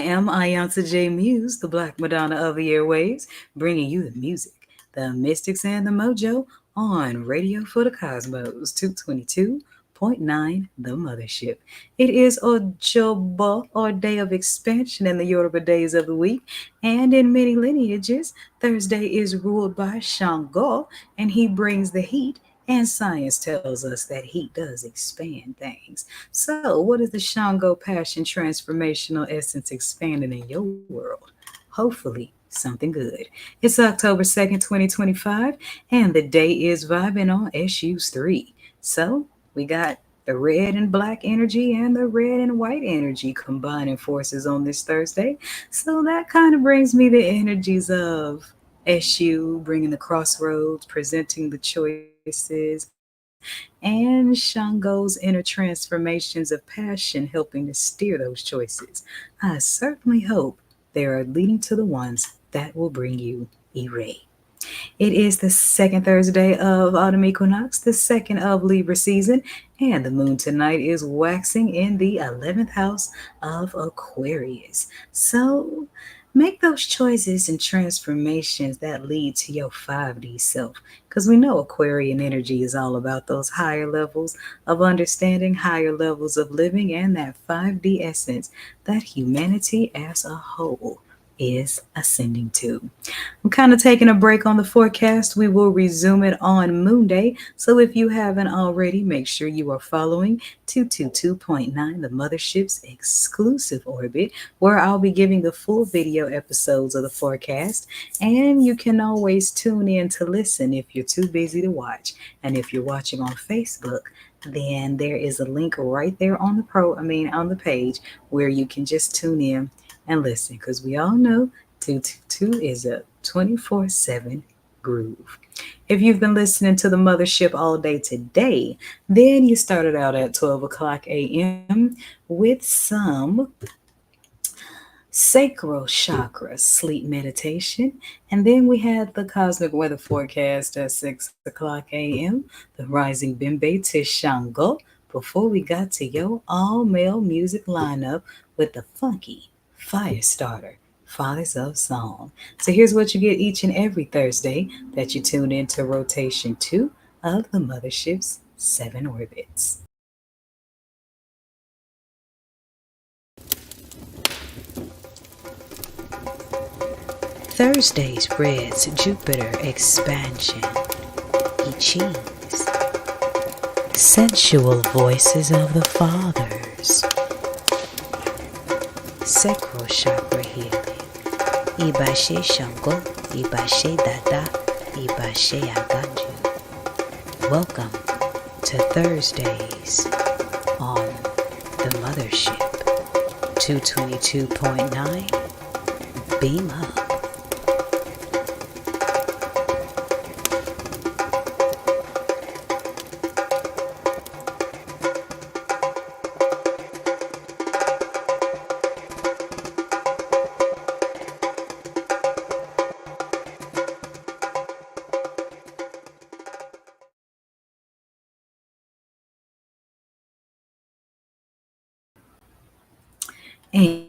am iiYansaje Muse, the Black Madonna of the airwaves, bringing you the music, the mystics, and the mojo on Radio for the Cosmos 222.9 The Mothership. It is Ojoba, or Day of Expansion in the Yoruba days of the week, and in many lineages, Thursday is ruled by Shango, and he brings the heat. And science tells us that heat does expand things. So, what is the Shango passion transformational essence expanding in your world? Hopefully, something good. It's October 2nd, 2025, and the day is vibing on SU's 3. So, we got the red and black energy and the red and white energy combining forces on this Thursday. So, that kind of brings me the energies of SU bringing the crossroads, presenting the choices, and Shango's inner transformations of passion helping to steer those choices. I certainly hope they are leading to the ones that will bring you E-Ray. It is the second Thursday of autumn equinox, the second of Libra season, and the moon tonight is waxing in the 11th house of Aquarius. So make those choices and transformations that lead to your 5D self. Because we know Aquarian energy is all about those higher levels of understanding, higher levels of living, and that 5D essence that humanity as a whole is ascending to. I'm kind of taking a break on the forecast. We will resume it on Moon Day. So if you haven't already, make sure you are following 222.9, the Mothership's exclusive orbit, where I'll be giving the full video episodes of the forecast. And you can always tune in to listen if you're too busy to watch. And if you're watching on Facebook, then there is a link right there on on the page where you can just tune in and listen, because we all know 222 is a 24/7 groove. If you've been listening to the Mothership all day today, then you started out at 12 o'clock a.m. with some sacral chakra sleep meditation. And then we had the cosmic weather forecast at 6 o'clock a.m., the rising Bimbe to Shango, before we got to your all male music lineup with the funky fire starter. Fathers of Song. So here's what you get each and every Thursday that you tune into rotation 2 of the Mothership's 7 orbits. Thursday's Red's Jupiter expansion. I Ching's. Sensual voices of the fathers. Sacral chakra healing. Iba Sango, Iba Dada, Iba Aganju. Welcome to Thursdays on the Mothership. 222.9. Beam up.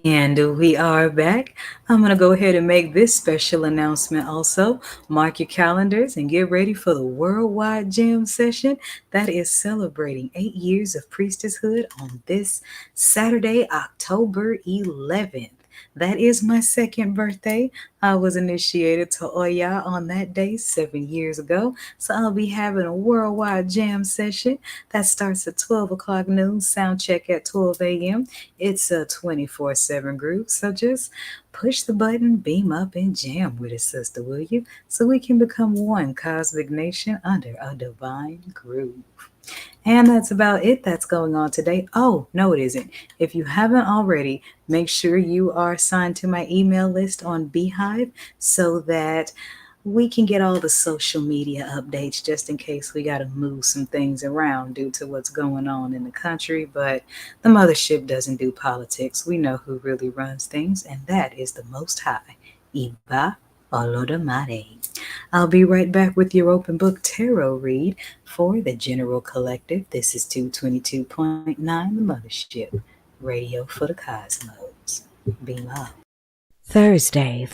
And we are back. I'm going to go ahead and make this special announcement also. Mark your calendars and get ready for the Worldwide Jam session that is celebrating 8 years of priestesshood on this Saturday, October 11th. That is my second birthday. I was initiated to Oya on that day 7 years ago. So I'll be having a worldwide jam session that starts at 12 o'clock noon, sound check at 12 a.m. It's a 24/7 group. So just push the button, beam up, and jam with it, sister, will you? So we can become one cosmic nation under a divine groove. And that's about it that's going on today. Oh, no, it isn't. If you haven't already, make sure you are signed to my email list on Beehive so that we can get all the social media updates just in case we got to move some things around due to what's going on in the country. But the mothership doesn't do politics. We know who really runs things, and that is the Most High, Iba Ila. I'll be right back with your open book tarot read for the General Collective. This is 222.9, the Mothership, Radio for the Cosmos. Beam up. Thursday,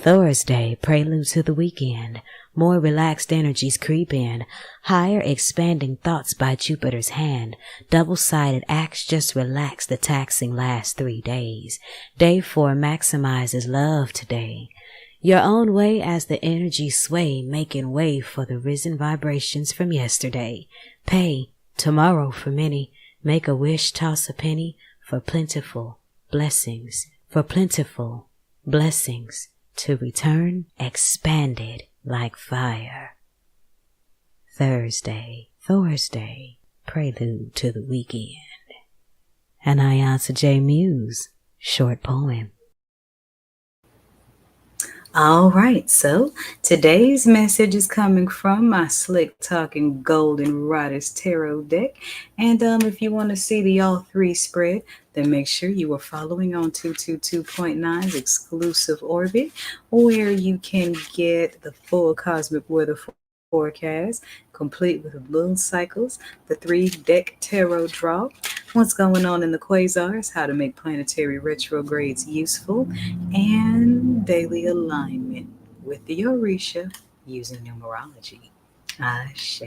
prelude to the weekend. More relaxed energies creep in. Higher expanding thoughts by Jupiter's hand. Double-sided acts just relax the taxing last 3 days. Day 4 maximizes love today. Your own way as the energies sway, making way for the risen vibrations from yesterday. Pay tomorrow for many. Make a wish, toss a penny for plentiful blessings. To return expanded like fire. Thursday, prelude to the weekend. An iiiYansaje Muse short poem. All right, so today's message is coming from my slick talking golden riders tarot deck. And if you want to see the all three spread, then make sure you are following on 222.9's exclusive Ortbit, where you can get the full cosmic weather forecast, complete with moon cycles, the 3-deck tarot draw, what's going on in the quasars, how to make planetary retrogrades useful, and daily alignment with the Orisha using numerology. Ashe.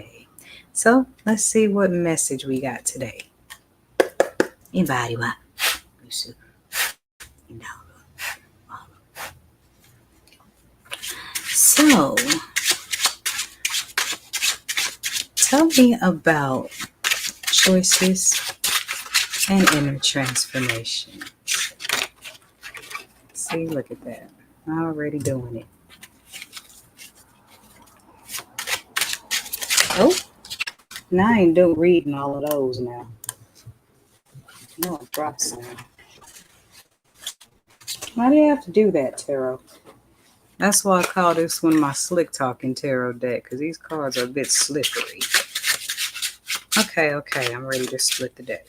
So let's see what message we got today. Iba So, tell me about choices and inner transformation. See, look at that. I'm already doing it. Oh, now I ain't reading all of those now. No, it drops some. Why do you have to do that, tarot? That's why I call this one my slick talking tarot deck, because these cards are a bit slippery. Okay, I'm ready to split the deck.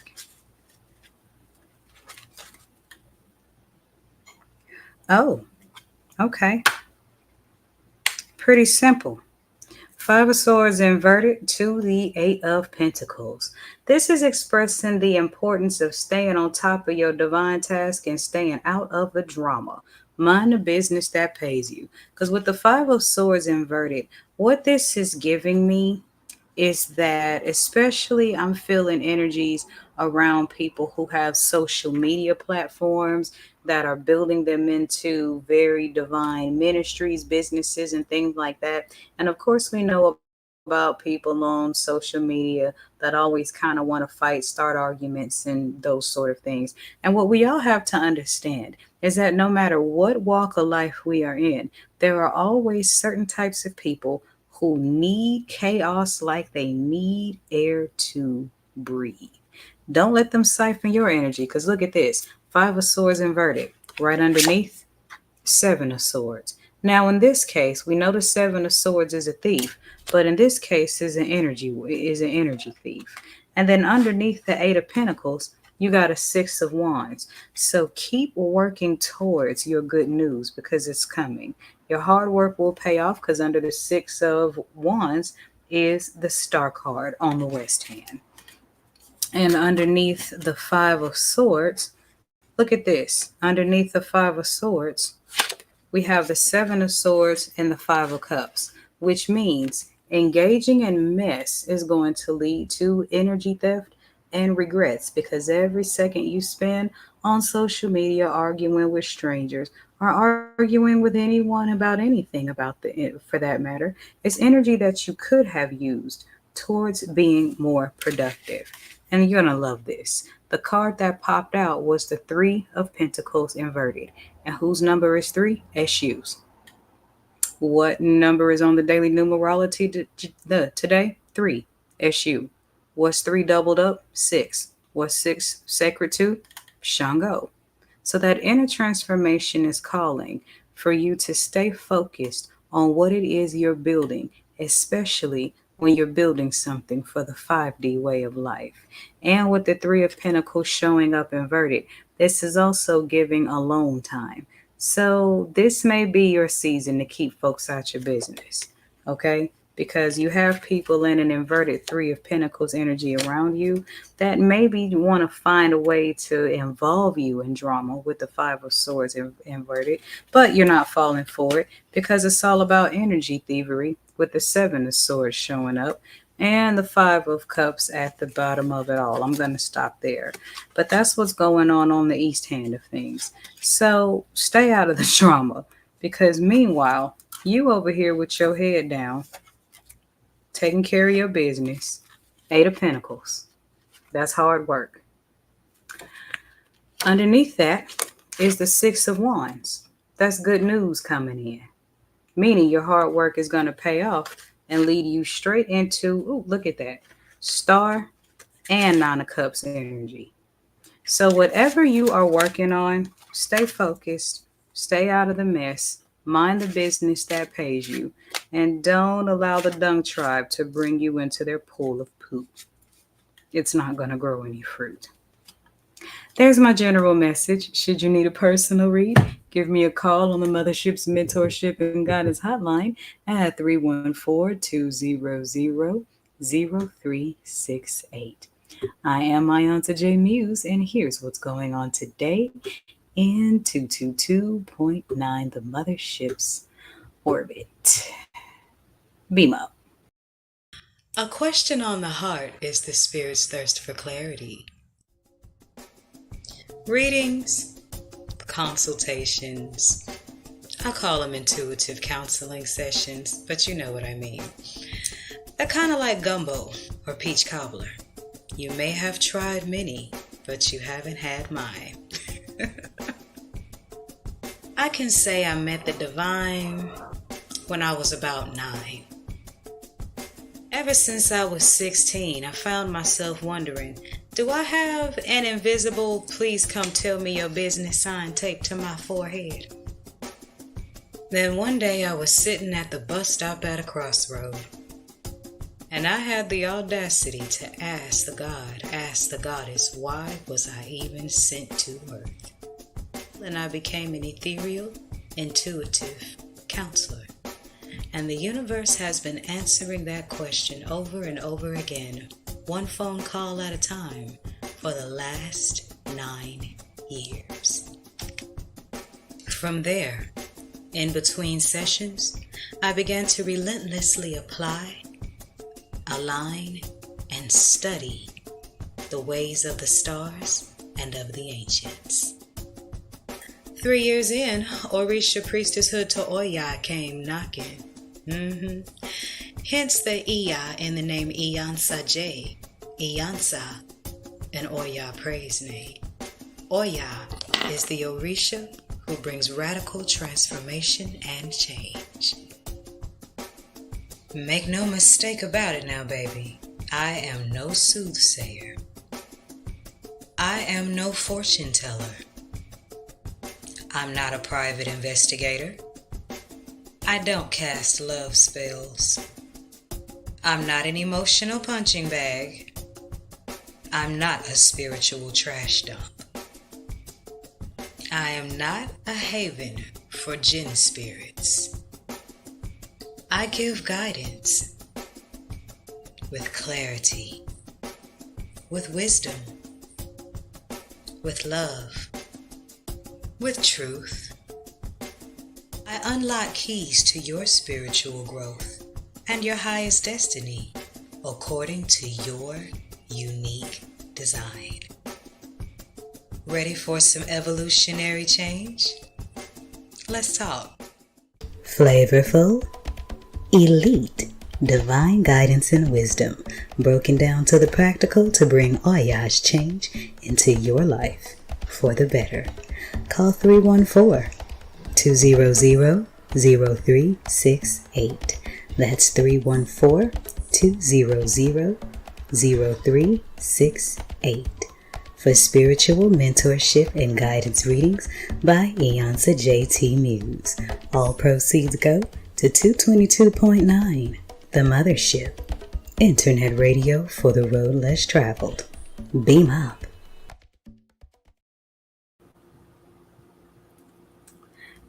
Oh, okay. Pretty simple. 5 of Swords inverted to the 8 of Pentacles. This is expressing the importance of staying on top of your divine task and staying out of the drama. Mind the business that pays you. Because with the 5 of Swords inverted, what this is giving me is that, especially I'm feeling energies around people who have social media platforms that are building them into very divine ministries, businesses, and things like that. And of course, we know about people on social media that always kind of want to fight, start arguments, and those sort of things. And what we all have to understand is that no matter what walk of life we are in, there are always certain types of people who need chaos like they need air to breathe. Don't let them siphon your energy, because look at this. 5 of Swords inverted. Right underneath, 7 of Swords. Now, in this case, we know the 7 of Swords is a thief, but in this case is an energy thief. And then underneath the 8 of Pentacles, you got a 6 of Wands. So keep working towards your good news, because it's coming. Your hard work will pay off, because under the 6 of Wands is the Star card on the west hand. And underneath the 5 of Swords, look at this. Underneath the 5 of Swords, we have the 7 of Swords and the 5 of Cups, which means engaging in mess is going to lead to energy theft and regrets, because every second you spend on social media arguing with strangers or arguing with anyone about anything for that matter, is energy that you could have used towards being more productive. And you're going to love this. The card that popped out was the 3 of Pentacles inverted. And whose number is 3? Esu's. What number is on the daily numerology today? 3. Esu. What's 3 doubled up? 6. What's 6 sacred to? Sango. So that inner transformation is calling for you to stay focused on what it is you're building, especially when you're building something for the 5D way of life. And with the 3 of Pentacles showing up inverted, this is also giving alone time. So this may be your season to keep folks out your business, okay? because you have people in an inverted Three of Pentacles energy around you that maybe want to find a way to involve you in drama with the Five of Swords inverted, but you're not falling for it because it's all about energy thievery with the Seven of Swords showing up and the Five of Cups at the bottom of it all. I'm going to stop there. But that's what's going on the east hand of things. So stay out of the drama, because meanwhile, you over here with your head down, taking care of your business. Eight of Pentacles. That's hard work. Underneath that is the Six of Wands. That's good news coming in, meaning your hard work is going to pay off and lead you straight into, ooh, look at that, Star and Nine of Cups energy. So whatever you are working on, stay focused, stay out of the mess, mind the business that pays you, and don't allow the dung tribe to bring you into their pool of poop. It's not going to grow any fruit. There's my general message. Should you need a personal read, give me a call on the Mothership's Mentorship and Guidance Hotline at 314-200-0368. I am iiiYansaje Muse, and here's what's going on today in 222.9, the Mothership's orbit. Beam up. A question on the heart is the spirit's thirst for clarity. Readings, consultations, I call them intuitive counseling sessions, but you know what I mean. They're kind of like gumbo or peach cobbler. You may have tried many, but you haven't had mine. I can say I met the divine when I was about 9. Ever since I was 16, I found myself wondering, do I have an invisible "please come tell me your business" sign taped to my forehead? Then one day I was sitting at the bus stop at a crossroad, and I had the audacity to ask the goddess, why was I even sent to earth? And I became an ethereal, intuitive counselor. And the universe has been answering that question over and over again, one phone call at a time, for the last 9 years. From there, in between sessions, I began to relentlessly apply, align, and study the ways of the stars and of the ancients. 3 years in, Orisha priestesshood to Oya came knocking. Hence the Iya in the name iiiYansaje, iiiYansa, an Oya praise name. Oya is the Orisha who brings radical transformation and change. Make no mistake about it now, baby. I am no soothsayer. I am no fortune teller. I'm not a private investigator. I don't cast love spells. I'm not an emotional punching bag. I'm not a spiritual trash dump. I am not a haven for jinn spirits. I give guidance with clarity, with wisdom, with love, with truth. I unlock keys to your spiritual growth and your highest destiny according to your unique design. Ready for some evolutionary change? Let's talk. Flavorful, elite, divine guidance and wisdom, broken down to the practical to bring Oya's change into your life for the better. Call 314-200-0368. That's 314-200-0368 for spiritual mentorship and guidance readings by iiiYansaje Muse. All proceeds go to 222.9, the Mothership, internet radio for the road less traveled. Beam up.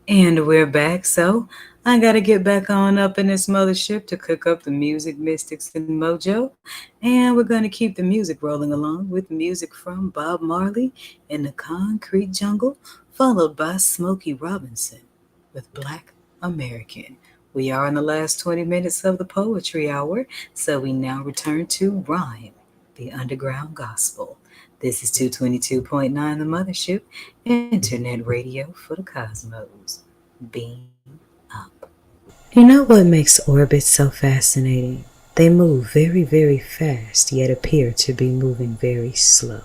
And we're back, so I gotta get back on up in this mothership to cook up the music, mystics, and mojo. And we're gonna keep the music rolling along with music from Bob Marley in the Concrete Jungle, followed by Smokey Robinson with Black American. We are in the last 20 minutes of the poetry hour, so we now return to Rhyme, the underground gospel. This is 222.9 The Mothership, internet radio for the cosmos. Beam up. You know what makes orbits so fascinating? They move very, very fast, yet appear to be moving very slow.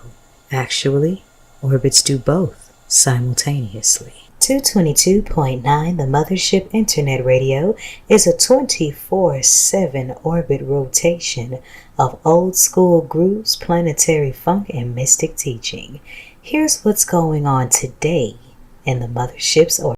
Actually, orbits do both simultaneously. 222.9 The Mothership Internet Radio is a 24/7 orbit rotation of old school grooves, planetary funk, and mystic teaching. Here's what's going on today in the Mothership's orbit.